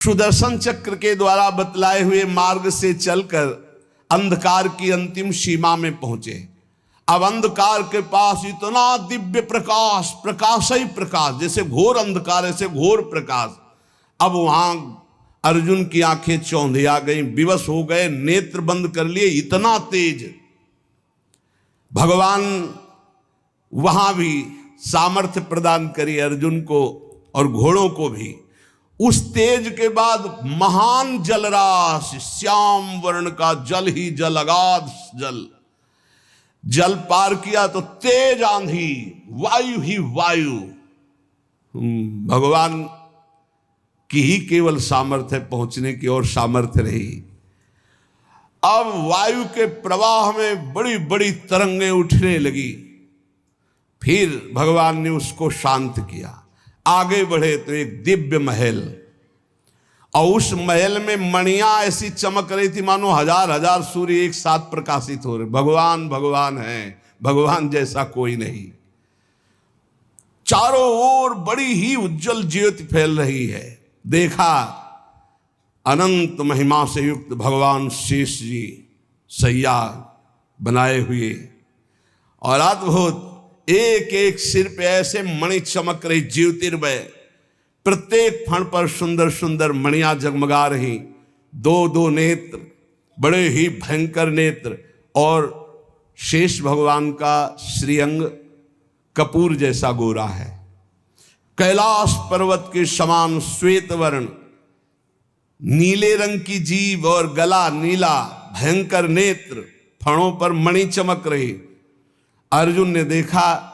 सुदर्शन चक्र के द्वारा बतलाए हुए मार्ग से चलकर अंधकार की अंतिम सीमा में पहुंचे। अब अंधकार के पास इतना दिव्य प्रकाश, प्रकाश ही प्रकाश, जैसे घोर अंधकार ऐसे घोर प्रकाश। अब वहां अर्जुन की आंखें चौंधिया गई, विवश हो गए, नेत्र बंद कर लिए, इतना तेज। भगवान वहां भी सामर्थ्य प्रदान करी अर्जुन को और घोड़ों को भी। उस तेज के बाद महान जलराशि, श्याम वर्ण का जल ही जल, अगाध जल, जल पार किया तो तेज आंधी, वायु ही वायु। भगवान की ही केवल सामर्थ्य पहुंचने की और सामर्थ्य रही। अब वायु के प्रवाह में बड़ी बड़ी तरंगें उठने लगी। फिर भगवान ने उसको शांत किया। आगे बढ़े तो एक दिव्य महल, और उस महल में मणियां ऐसी चमक रही थी मानो हजार हजार सूर्य एक साथ प्रकाशित हो रहे। भगवान भगवान है, भगवान जैसा कोई नहीं। चारों ओर बड़ी ही उज्जवल ज्योति फैल रही है। देखा अनंत महिमा से युक्त भगवान शेष जी सैया बनाए हुए, और अद्भुत एक एक सिर पे ऐसे मणि चमक रही, ज्योतिर्मय। प्रत्येक फण पर सुंदर सुंदर मणियां जगमगा रही। दो दो नेत्र, बड़े ही भयंकर नेत्र, और शेष भगवान का श्रीअंग कपूर जैसा गोरा है। कैलाश पर्वत के समान श्वेत वर्ण, नीले रंग की जीभ और गला नीला, भयंकर नेत्र, फणों पर मणि चमक रही। अर्जुन ने देखा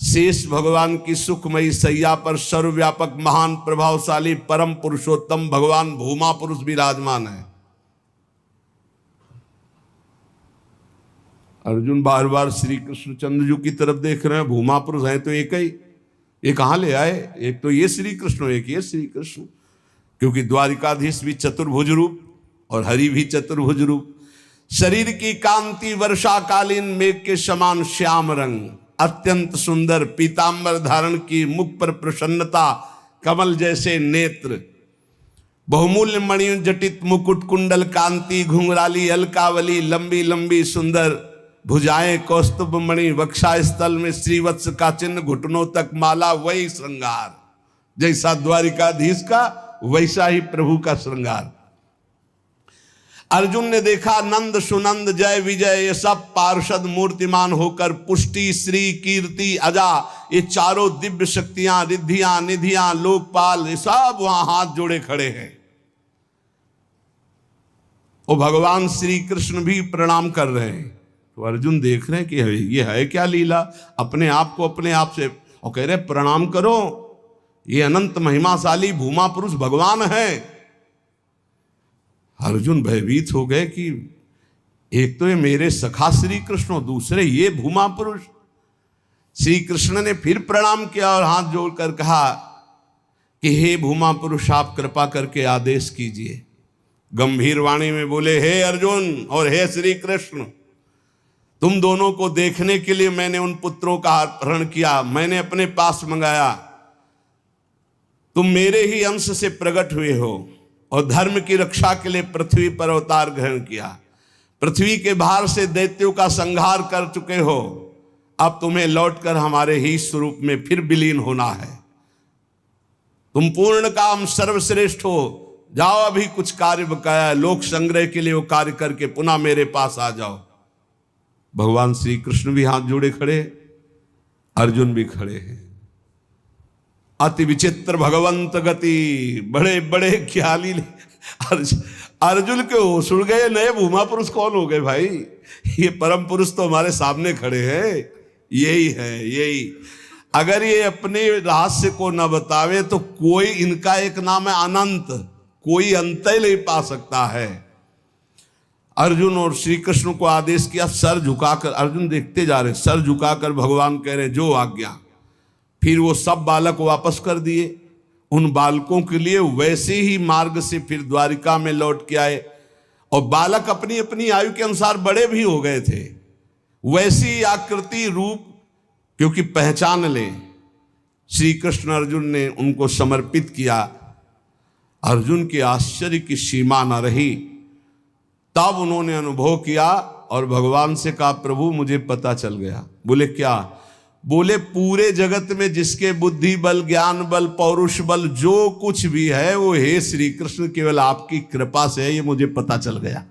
शेष भगवान की सुखमयी सैया पर सर्वव्यापक महान प्रभावशाली परम पुरुषोत्तम भगवान भूमा पुरुष विराजमान है। अर्जुन बार बार श्री कृष्ण चंद्र जी की तरफ देख रहे हैं। भूमा पुरुष है तो एक ही, ये कहां ले आए? एक तो ये श्री कृष्ण, एक ये श्री कृष्ण, क्योंकि द्वारिकाधीश भी चतुर्भुज रूप और हरि भी चतुर्भुज रूप। शरीर की कांति वर्षाकालीन मेघ के समान श्याम रंग, अत्यंत सुंदर पीतांबर धारण की, मुख पर प्रसन्नता, कमल जैसे नेत्र, बहुमूल्य मणियों जटित मुकुट, कुंडल कांति, घुंघराली अलकावली, लंबी लंबी सुंदर भुजाएं, कौस्तुभ मणि, वक्षा स्थल में श्रीवत्स का चिन्ह, घुटनों तक माला। वही श्रृंगार जैसा द्वारिकाधीश का, वैसा ही प्रभु का श्रृंगार। अर्जुन ने देखा नंद सुनंद जय विजय ये सब पार्षद मूर्तिमान होकर पुष्टि श्री कीर्ति अजा, ये चारों दिव्य शक्तियां, रिद्धियां निधियां लोकपाल, ये सब वहां हाथ जोड़े खड़े हैं। वो भगवान श्री कृष्ण भी प्रणाम कर रहे हैं। तो अर्जुन देख रहे हैं कि ये है क्या लीला, अपने आप को अपने आप से, और कह रहे प्रणाम करो, ये अनंत महिमाशाली भूमा पुरुष भगवान है। अर्जुन भयभीत हो गए कि एक तो ये मेरे सखा श्री कृष्ण, दूसरे ये भूमा पुरुष। श्री कृष्ण ने फिर प्रणाम किया और हाथ जोड़कर कहा कि हे भूमा पुरुष, आप कृपा करके आदेश कीजिए। गंभीर वाणी में बोले, हे अर्जुन और हे श्री कृष्ण, तुम दोनों को देखने के लिए मैंने उन पुत्रों का अपहरण किया, मैंने अपने पास मंगाया। तुम मेरे ही अंश से प्रकट हुए हो और धर्म की रक्षा के लिए पृथ्वी पर अवतार ग्रहण किया। पृथ्वी के भार से दैत्यों का संहार कर चुके हो। अब तुम्हें लौटकर हमारे ही स्वरूप में फिर विलीन होना है। तुम पूर्ण काम सर्वश्रेष्ठ हो। जाओ, अभी कुछ कार्य बकाया है, लोक संग्रह के लिए वो कार्य करके पुनः मेरे पास आ जाओ। भगवान श्री कृष्ण भी हाथ जोड़े खड़े, अर्जुन भी खड़े हैं। अति विचित्र भगवंत गति, बड़े बड़े ख्याली। अर्जुन के होश उड़ गए, नए भूमा पुरुष कौन हो गए भाई? ये परम पुरुष तो हमारे सामने खड़े हैं, यही है, यही। अगर ये अपने रहस्य को न बतावे तो कोई, इनका एक नाम है अनंत, कोई अंत ही नहीं पा सकता है। अर्जुन और श्री कृष्ण को आदेश किया, सर झुकाकर। अर्जुन देखते जा रहे, सर झुकाकर भगवान कह रहे जो आज्ञा। फिर वो सब बालक वापस कर दिए। उन बालकों के लिए वैसे ही मार्ग से फिर द्वारिका में लौट के आए, और बालक अपनी अपनी आयु के अनुसार बड़े भी हो गए थे। वैसी आकृति रूप क्योंकि पहचान ले, श्री कृष्ण अर्जुन ने उनको समर्पित किया। अर्जुन के आश्चर्य की सीमा न रही। तब उन्होंने अनुभव किया और भगवान से कहा, प्रभु मुझे पता चल गया। बोले क्या? बोले पूरे जगत में जिसके बुद्धि बल, ज्ञान बल, पौरुष बल जो कुछ भी है वो हे श्री कृष्ण केवल आपकी कृपा से है, ये मुझे पता चल गया।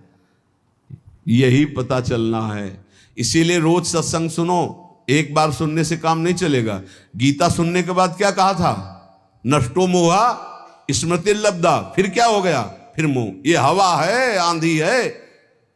यही पता चलना है। इसीलिए रोज सत्संग सुनो। एक बार सुनने से काम नहीं चलेगा। गीता सुनने के बाद क्या कहा था? नष्टो मोहा स्मृति लब्धा। फिर क्या हो गया? फिर मोह। ये हवा है, आंधी है,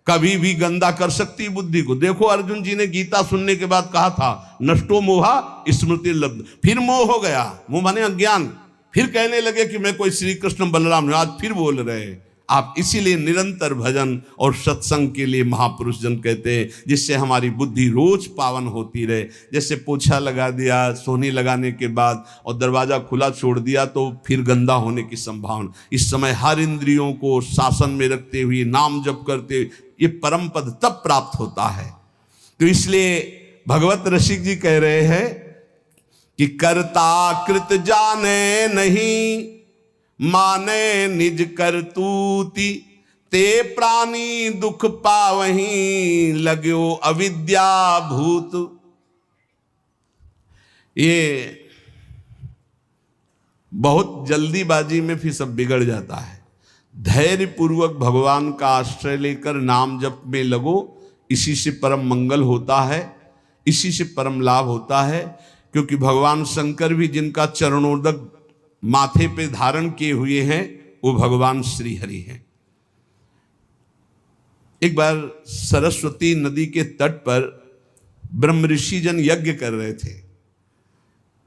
कभी भी गंदा कर सकती बुद्धि को। देखो अर्जुन जी ने गीता सुनने के बाद कहा था नष्टो मोहा स्मृति लब्ध। फिर मोह हो गया। मोह माने अज्ञान। फिर कहने लगे कि मैं कोई श्री कृष्ण बलराम हूं। आज फिर बोल रहे हैं आप। इसीलिए निरंतर भजन और सत्संग के लिए महापुरुष जन कहते हैं, जिससे हमारी बुद्धि रोज पावन होती रहे। जैसे पोछा लगा दिया सोनी लगाने के बाद और दरवाजा खुला छोड़ दिया तो फिर गंदा होने की संभावना। इस समय हर इंद्रियों को शासन में रखते हुए नाम जप करते हुए ये परम पद तब प्राप्त होता है। तो इसलिए भगवत रसिक जी कह रहे हैं कि कर्ता कृत जाने नहीं, माने निज करतूति, ते प्राणी दुख पावहीं, लगो अविद्या भूत। ये बहुत जल्दीबाजी में फिर सब बिगड़ जाता है। धैर्य पूर्वक भगवान का आश्रय लेकर नाम जप में लगो। इसी से परम मंगल होता है, इसी से परम लाभ होता है। क्योंकि भगवान शंकर भी जिनका चरणोदक माथे पे धारण किए हुए हैं वो भगवान श्री हरि हैं। एक बार सरस्वती नदी के तट पर ब्रह्म ऋषि जन यज्ञ कर रहे थे।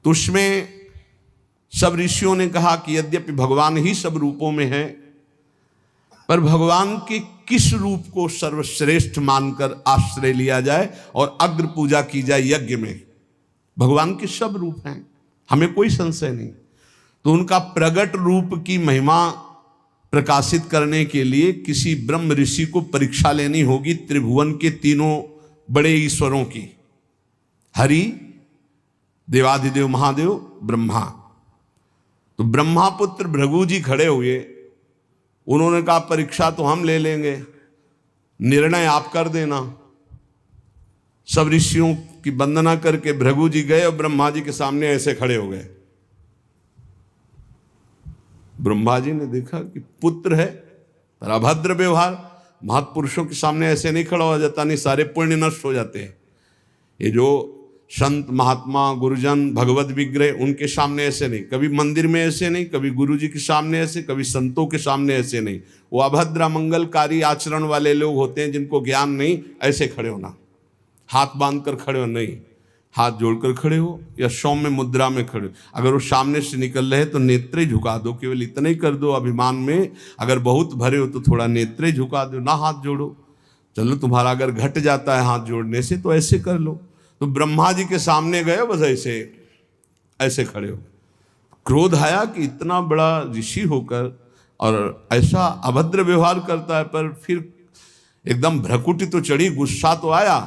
तो उसमें सब ऋषियों ने कहा कि यद्यपि भगवान ही सब रूपों में है, पर भगवान के किस रूप को सर्वश्रेष्ठ मानकर आश्रय लिया जाए और अग्र पूजा की जाए यज्ञ में। भगवान के सब रूप हैं, हमें कोई संशय नहीं। तो उनका प्रगट रूप की महिमा प्रकाशित करने के लिए किसी ब्रह्म ऋषि को परीक्षा लेनी होगी त्रिभुवन के तीनों बड़े ईश्वरों की, हरि, देवाधिदेव महादेव, ब्रह्मा। तो ब्रह्मा पुत्र भृगु जी खड़े हुए। उन्होंने कहा परीक्षा तो हम ले लेंगे, निर्णय आप कर देना। सब ऋषियों की वंदना करके भृगु जी गए और ब्रह्मा जी के सामने ऐसे खड़े हो गए। ब्रह्मा जी ने देखा कि पुत्र है पर अभद्र व्यवहार। महापुरुषों के सामने ऐसे नहीं खड़ा हो जाता, नहीं सारे पुण्य नष्ट हो जाते हैं। ये जो संत महात्मा गुरुजन भगवत विग्रह उनके सामने ऐसे नहीं, कभी मंदिर में ऐसे नहीं, कभी गुरु जी के सामने ऐसे, कभी संतों के सामने ऐसे नहीं। वो अभद्र मंगलकारी आचरण वाले लोग होते हैं जिनको ज्ञान नहीं। ऐसे खड़े होना, हाथ बांध कर खड़े हो नहीं, हाथ जोड़कर खड़े हो या सौम्य मुद्रा में खड़े हो। अगर वो सामने से निकल रहे तो नेत्रे झुका दो, केवल इतना ही कर दो अभिमान में। अगर बहुत भरे हो तो थोड़ा नेत्रे झुका दो, ना हाथ जोड़ो। चलो तुम्हारा अगर घट जाता है हाथ जोड़ने से तो ऐसे कर लो। तो ब्रह्मा जी के सामने गए, बस ऐसे ऐसे खड़े हो। क्रोध आया कि इतना बड़ा ऋषि होकर और ऐसा अभद्र व्यवहार करता है। पर फिर एकदम भ्रकुटी तो चढ़ी, गुस्सा तो आया,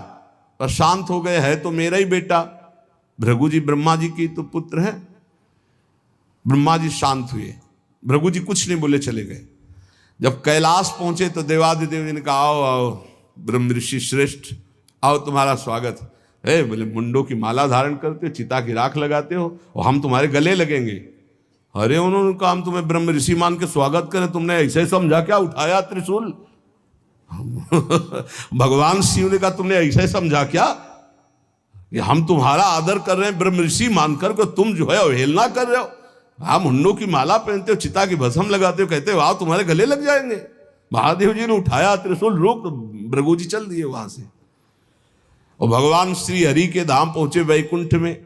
पर शांत हो गए। है तो मेरा ही बेटा, भृगु जी ब्रह्मा जी की तो पुत्र है। ब्रह्मा जी शांत हुए, भृगु जी कुछ नहीं बोले, चले गए। जब कैलाश पहुंचे तो देवादिदेव जी ने कहा आओ आओ ब्रह्म ऋषि श्रेष्ठ, आओ तुम्हारा स्वागत है। बोले मुंडों की माला धारण करते हो, चिता की राख लगाते हो और हम तुम्हारे गले लगेंगे। अरे उन्होंने कहा हम तुम्हें ब्रह्म ऋषि मान के स्वागत करें, तुमने ऐसे समझा क्या उठाया त्रिशूल? भगवान शिव ने कहा तुमने ऐसे समझा क्या कि हम तुम्हारा आदर कर रहे हैं ब्रह्म ऋषि मानकर को तुम जो है अवहेलना कर रहे हो। आप मुंडों की माला पहनते हो, चिता की भस्म लगाते हो, कहते हो आओ तुम्हारे गले लग जाएंगे। महादेव जी ने उठाया त्रिशूल, रोक, तो भृगु जी चल दिए वहां से। और भगवान श्री हरि के धाम पहुंचे वैकुंठ में।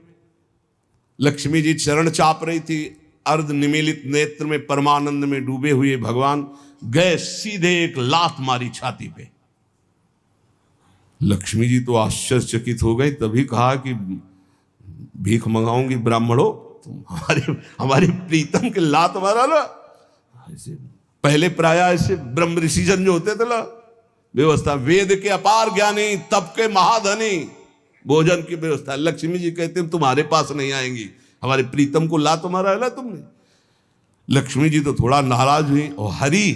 लक्ष्मी जी चरण चाप रही थी, अर्ध निमीलित नेत्र में परमानंद में डूबे हुए भगवान गए सीधे एक लात मारी छाती पे। लक्ष्मी जी तो आश्चर्यचकित हो गई, तभी कहा कि भीख मंगाऊंगी ब्राह्मणों, तुम हमारे प्रीतम के लात मारा ना। ऐसे पहले प्राय ऐसे ब्रह्म ऋषि जन जो होते थे ना, व्यवस्था वेद के अपार ज्ञानी, तप के महाधनी, भोजन की व्यवस्था। लक्ष्मी जी कहते तुम्हारे पास नहीं आएंगी, हमारे प्रीतम को लात मारा है ना तुमने। लक्ष्मी जी तो थोड़ा नाराज हुई और हरि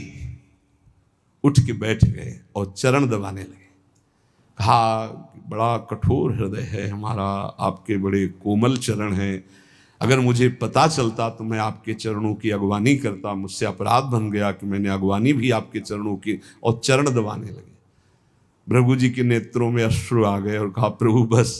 उठ के बैठ गए और चरण दबाने लगे। कहा बड़ा कठोर हृदय है हमारा, आपके बड़े कोमल चरण हैं, अगर मुझे पता चलता तो मैं आपके चरणों की अगवानी करता, मुझसे अपराध बन गया कि मैंने अगवानी भी आपके चरणों की, और चरण दबाने लगे। प्रभु जी के नेत्रों में अश्रु आ गए और कहा प्रभु बस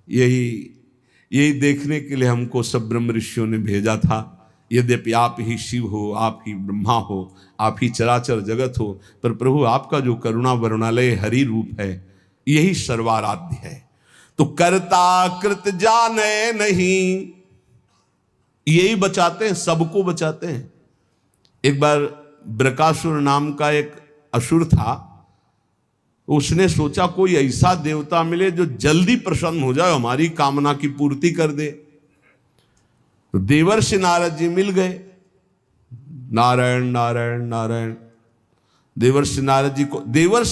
यही देखने के लिए हमको सब ब्रह्म ऋषियों ने भेजा था, यद्यपि आप ही शिव हो, आप ही ब्रह्मा हो, आप ही चराचर जगत हो, पर प्रभु आपका जो करुणा वरुणालय हरि रूप है यही सर्वाराध्य है। तो कर्ता कृत जाने नहीं, यही बचाते हैं, सबको बचाते हैं। एक बार ब्रकासुर नाम का एक असुर था, उसने सोचा कोई ऐसा देवता मिले जो जल्दी प्रसन्न हो जाए, हमारी कामना की पूर्ति कर दे। तो देवर्षि नारद जी मिल गए। नारायण नारायण नारायण। देवर्षि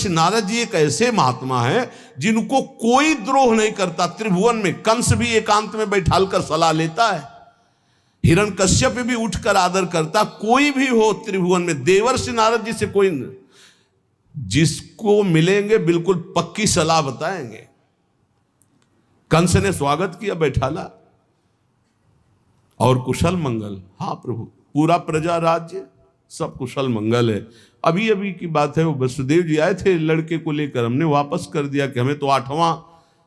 नारद जी एक ऐसे महात्मा है जिनको कोई द्रोह नहीं करता। त्रिभुवन में कंस भी एकांत में बैठाल कर सलाह लेता है, हिरण्यकश्यप भी उठकर आदर करता, कोई भी हो त्रिभुवन में देवर्षि नारद जी से कोई नहीं। जिसको मिलेंगे बिल्कुल पक्की सलाह बताएंगे। कंस ने स्वागत किया, बैठाला और कुशल मंगल। हाँ प्रभु, पूरा प्रजा राज्य सब कुशल मंगल है। अभी अभी की बात है, वो वसुदेव जी आए थे लड़के को लेकर, हमने वापस कर दिया कि हमें तो 8वां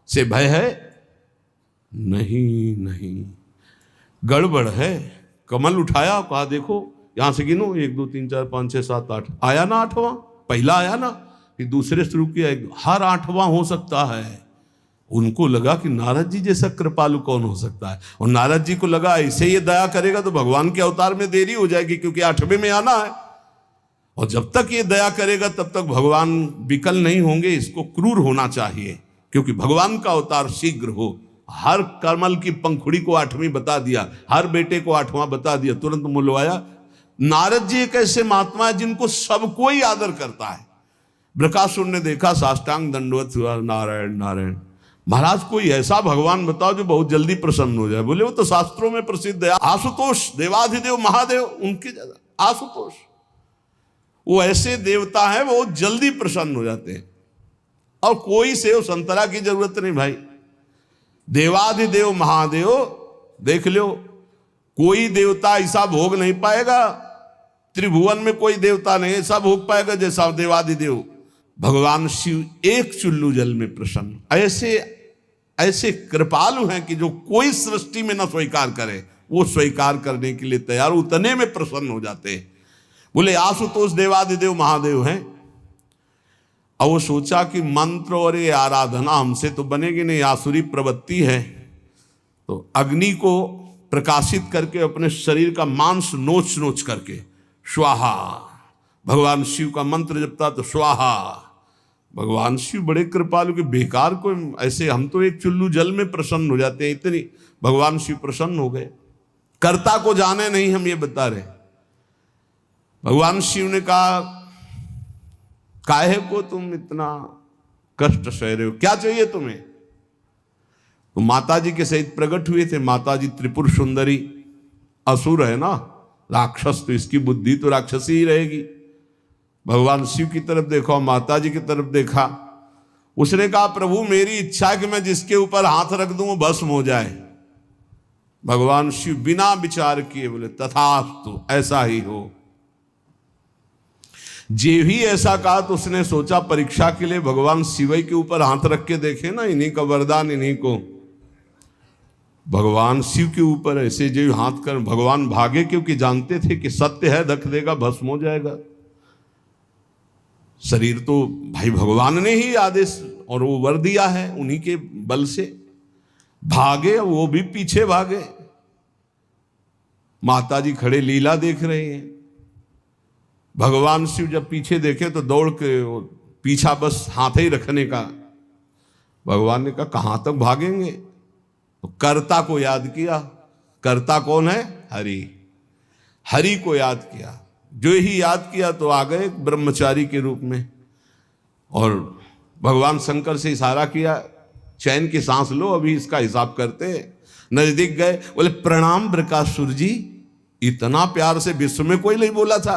से भय है। नहीं गड़बड़ है। कमल उठाया, कहा देखो यहां से गिनो 1 2 3 4 5 6 7 8, आया ना 8वां, पहला आया ना, फिर दूसरे शुरू किया, हर 8वां हो सकता है। उनको लगा कि नारद जी जैसा कृपालु कौन हो सकता है, और नारद जी को लगा ऐसे ये दया करेगा तो भगवान के अवतार में देरी हो जाएगी, क्योंकि 8वें में आना है, और जब तक ये दया करेगा तब तक भगवान विकल नहीं होंगे, इसको क्रूर होना चाहिए, क्योंकि भगवान का अवतार शीघ्र हो। हर कमल की पंखुड़ी को 8वीं बता दिया, हर बेटे को 8वां बता दिया, तुरंत मुलवाया। नारद जी एक ऐसे महात्मा है जिनको सब कोई आदर करता है। ब्रकासुर ने देखा, साष्टांग दंडवत हुआ, नारायण नारायण। महाराज कोई ऐसा भगवान बताओ जो बहुत जल्दी प्रसन्न हो जाए। बोले वो तो शास्त्रों में प्रसिद्ध है, आशुतोष, देवाधिदेव महादेव, उनके ज्यादा आशुतोष, वो ऐसे देवता है वो जल्दी प्रसन्न हो जाते हैं। और कोई सेव संतरा की जरूरत नहीं भाई, देवाधिदेव महादेव देख लो, कोई देवता ऐसा भोग नहीं पाएगा, त्रिभुवन में कोई देवता नहीं ऐसा भोग पाएगा जैसा देवाधिदेव भगवान शिव एक चुल्लू जल में प्रसन्न। ऐसे कृपालु हैं कि जो कोई सृष्टि में न स्वीकार करे वो स्वीकार करने के लिए तैयार, उतने में प्रसन्न हो जाते हैं। बोले आशुतोष देवाधिदेव महादेव हैं। और वो सोचा कि मंत्र और ये आराधना हमसे तो बनेगी नहीं, आसुरी प्रवृत्ति है, तो अग्नि को प्रकाशित करके अपने शरीर का मांस नोच नोच करके स्वाहा, भगवान शिव का मंत्र जपता तो स्वाहा। भगवान शिव बड़े कृपालु के, बेकार को ऐसे, हम तो एक चुल्लू जल में प्रसन्न हो जाते हैं, इतनी भगवान शिव प्रसन्न हो गए। कर्ता को जाने नहीं, हम ये बता रहे। भगवान शिव ने कहा काहे को तुम इतना कष्ट सह रहे हो, क्या चाहिए तुम्हें? तो माता जी के सहित प्रकट हुए थे। माता जी त्रिपुर सुंदरी, असुर है ना, राक्षस, तो इसकी बुद्धि तो राक्षसी ही रहेगी। भगवान शिव की तरफ देखा, माता जी की तरफ देखा, उसने कहा प्रभु मेरी इच्छा है कि मैं जिसके ऊपर हाथ रख दूं वो भस्म हो जाए। भगवान शिव बिना विचार किए बोले तथास्तु, ऐसा ही हो। जे भी ऐसा कहा तो उसने सोचा परीक्षा के लिए भगवान शिव के ऊपर हाथ रख के देखे ना, इन्हीं का वरदान इन्हीं को। भगवान शिव के ऊपर ऐसे जो हाथ कर, भगवान भागे, क्योंकि जानते थे कि सत्य है, रख देगा भस्म हो जाएगा। शरीर तो भाई भगवान ने ही आदेश और वो वर दिया है, उन्हीं के बल से भागे, वो भी पीछे भागे। माता जी खड़े लीला देख रहे हैं। भगवान शिव जब पीछे देखे तो दौड़ के पीछा बस हाथ ही रखने का। भगवान ने कहा कहां तक भागेंगे? तो कर्ता को याद किया। कर्ता कौन है? हरि। हरि को याद किया। जो ही याद किया तो आ गए ब्रह्मचारी के रूप में, और भगवान शंकर से इशारा किया चैन की सांस लो, अभी इसका हिसाब करते हैं। नजदीक गए, बोले प्रणाम ब्रकासुर जी। इतना प्यार से विश्व में कोई नहीं बोला था,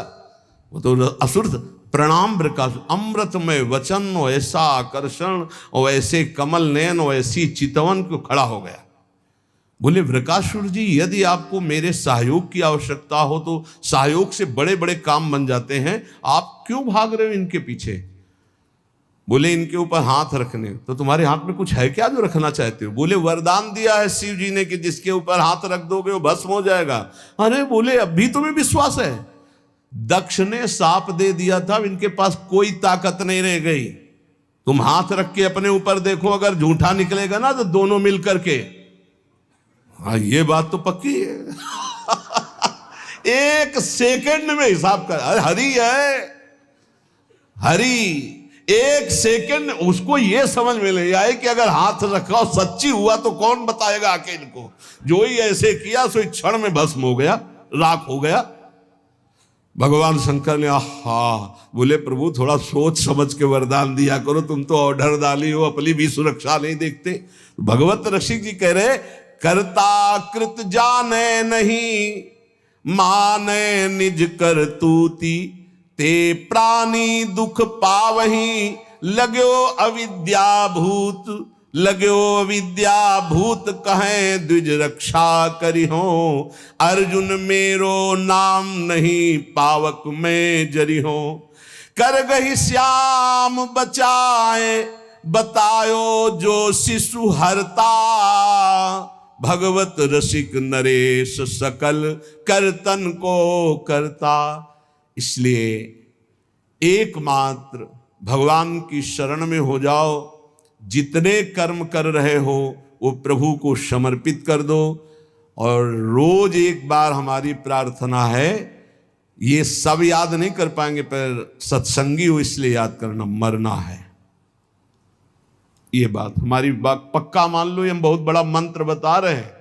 वो तो असुर था। प्रणाम वृकासुर, अमृतमय वचन और ऐसा आकर्षण और ऐसे कमल नयन और ऐसी चितवन को खड़ा हो गया। बोले वृकासुर जी, यदि आपको मेरे सहयोग की आवश्यकता हो तो सहयोग से बड़े बड़े काम बन जाते हैं, आप क्यों भाग रहे हो इनके पीछे? बोले इनके ऊपर हाथ रखने, तो तुम्हारे हाथ में कुछ है क्या जो रखना चाहते हो? बोले वरदान दिया है शिव जी ने कि जिसके ऊपर हाथ रख दोगे वो भस्म हो जाएगा। अरे बोले अभी तुम्हें विश्वास है? दक्ष ने साप दे दिया था, इनके पास कोई ताकत नहीं रह गई। तुम हाथ रख के अपने ऊपर देखो, अगर झूठा निकलेगा ना तो दोनों मिल करके, हाँ ये बात तो पक्की है। एक सेकंड में हिसाब कर, हरि है हरि, एक सेकंड उसको ये समझ में नहीं आए कि अगर हाथ रखा सच्ची हुआ तो कौन बताएगा आके इनको। जो ही ऐसे किया सो क्षण में भस्म हो गया, राख हो गया। भगवान शंकर ने बोले प्रभु थोड़ा सोच समझ के वरदान दिया करो, तुम तो ऑर्डर डाली हो, अपनी भी सुरक्षा नहीं देखते। भगवत रसिक जी कह रहे करता कृत जाने नहीं, माने निज करतूती, ते प्राणी दुख पावही, लगो अविद्या भूत, लगो अविद्या भूत कहे द्विज रक्षा करी हो, अर्जुन मेरो नाम नहीं पावक में जरी हो, कर गही श्याम बचाए, बतायो जो शिशु हरता, भगवत रसिक नरेश सकल करतन को करता। इसलिए एकमात्र भगवान की शरण में हो जाओ, जितने कर्म कर रहे हो वो प्रभु को समर्पित कर दो। और रोज एक बार हमारी प्रार्थना है, ये सब याद नहीं कर पाएंगे पर सत्संगी हो इसलिए याद करना, मरना है। ये बात हमारी बात पक्का मान लो, ये हम बहुत बड़ा मंत्र बता रहे हैं।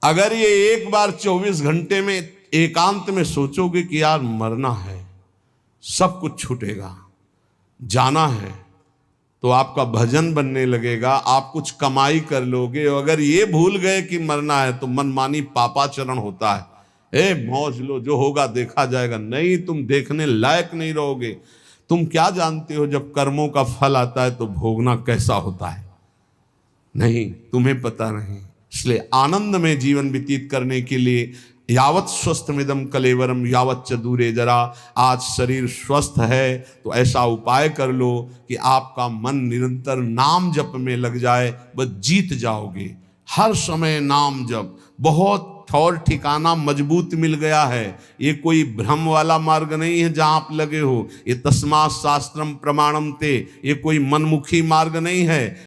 अगर ये एक बार 24 घंटे में एकांत में सोचोगे कि यार मरना है, सब कुछ छूटेगा, जाना है, तो आपका भजन बनने लगेगा, आप कुछ कमाई कर लोगे। अगर ये भूल गए कि मरना है तो मनमानी पापाचरण होता है। मौज लो, जो होगा देखा जाएगा। नहीं, तुम देखने लायक नहीं रहोगे। तुम क्या जानते हो जब कर्मों का फल आता है तो भोगना कैसा होता है? नहीं, तुम्हें पता नहीं। इसलिए आनंद में जीवन व्यतीत करने के लिए यावत स्वस्थमिदम कलेवरम यावत च दूरे जरा, आज शरीर स्वस्थ है तो ऐसा उपाय कर लो कि आपका मन निरंतर नाम जप में लग जाए, बस जीत जाओगे। हर समय नाम जप, बहुत ठौर ठिकाना मजबूत मिल गया है। ये कोई भ्रम वाला मार्ग नहीं है जहां आप लगे हो। ये तस्मात् शास्त्रम प्रमाणम ते, ये कोई मनमुखी मार्ग नहीं है।